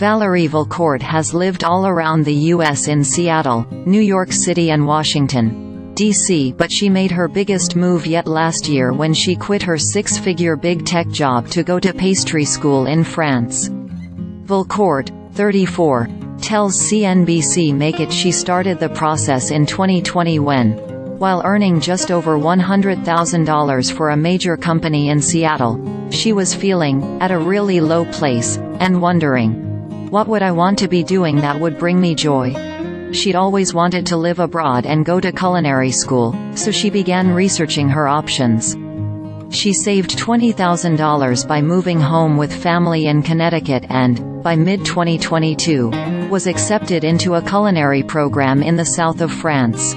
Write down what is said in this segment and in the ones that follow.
Valerie Valcourt has lived all around the U.S. in Seattle, New York City and Washington, D.C., but she made her biggest move yet last year when she quit her six-figure big tech job to go to pastry school in France. Valcourt, 34, tells CNBC Make It she started the process in 2020 when, while earning just over $100,000 for a major company in Seattle, she was feeling, at a really low place, and wondering, what would I want to be doing that would bring me joy? She'd always wanted to live abroad and go to culinary school, so she began researching her options. She saved $20,000 by moving home with family in Connecticut and, by mid-2022, was accepted into a culinary program in the south of France.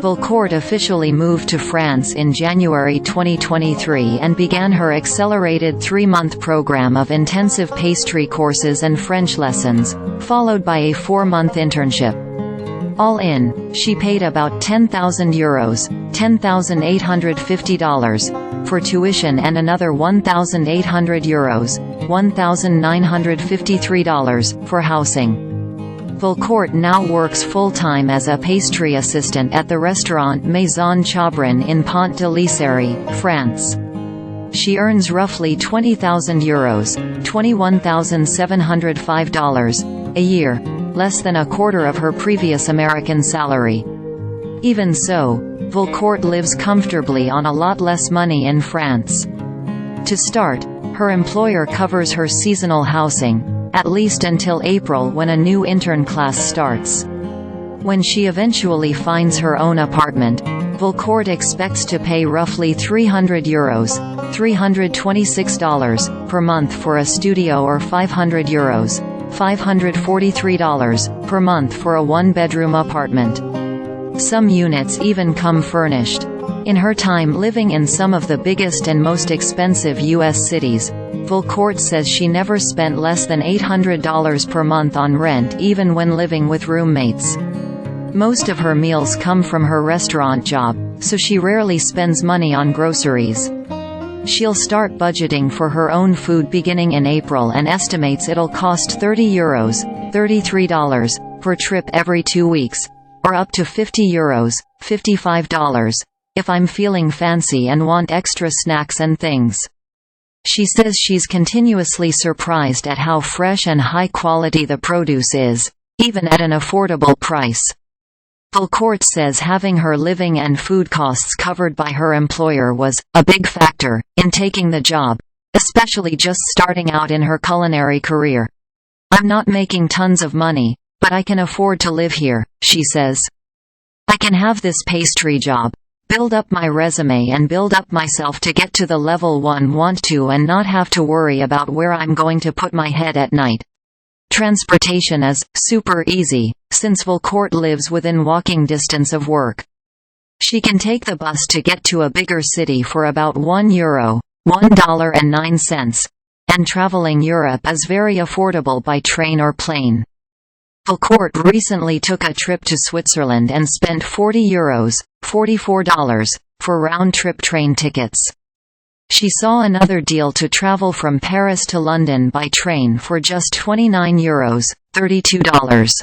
Valcourt officially moved to France in January 2023 and began her accelerated 3-month program of intensive pastry courses and French lessons, followed by a 4-month internship. All in, she paid about €10,000 $10,850 for tuition and another €1,800 $1,953 for housing. Valcourt now works full-time as a pastry assistant at the restaurant Maison Chabran in Pont-de-l'Isere, France. She earns roughly €20,000 $21,705 a year, less than a quarter of her previous American salary. Even so, Valcourt lives comfortably on a lot less money in France. To start, her employer covers her seasonal housing, at least until April when a new intern class starts. When she eventually finds her own apartment, Valcourt expects to pay roughly €300 $326 per month for a studio or €500 $543 per month for a one-bedroom apartment. Some units even come furnished. In her time living in some of the biggest and most expensive U.S. cities, Valcourt says she never spent less than $800 per month on rent even when living with roommates. Most of her meals come from her restaurant job, so she rarely spends money on groceries. She'll start budgeting for her own food beginning in April and estimates it'll cost €30 $33 per trip every 2 weeks, or up to €50 $55 if I'm feeling fancy and want extra snacks and things. She says she's continuously surprised at how fresh and high quality the produce is, even at an affordable price. Valcourt says having her living and food costs covered by her employer was a big factor in taking the job, especially just starting out in her culinary career. I'm not making tons of money, but I can afford to live here, she says. I can have this pastry job, build up my resume and build up myself to get to the level one want to and not have to worry about where I'm going to put my head at night. Transportation is super easy, since Valcourt lives within walking distance of work. She can take the bus to get to a bigger city for about €1 $1.09, and traveling Europe is very affordable by train or plane. Valcourt recently took a trip to Switzerland and spent €40 $44 for round-trip train tickets. She saw another deal to travel from Paris to London by train for just €29 $32.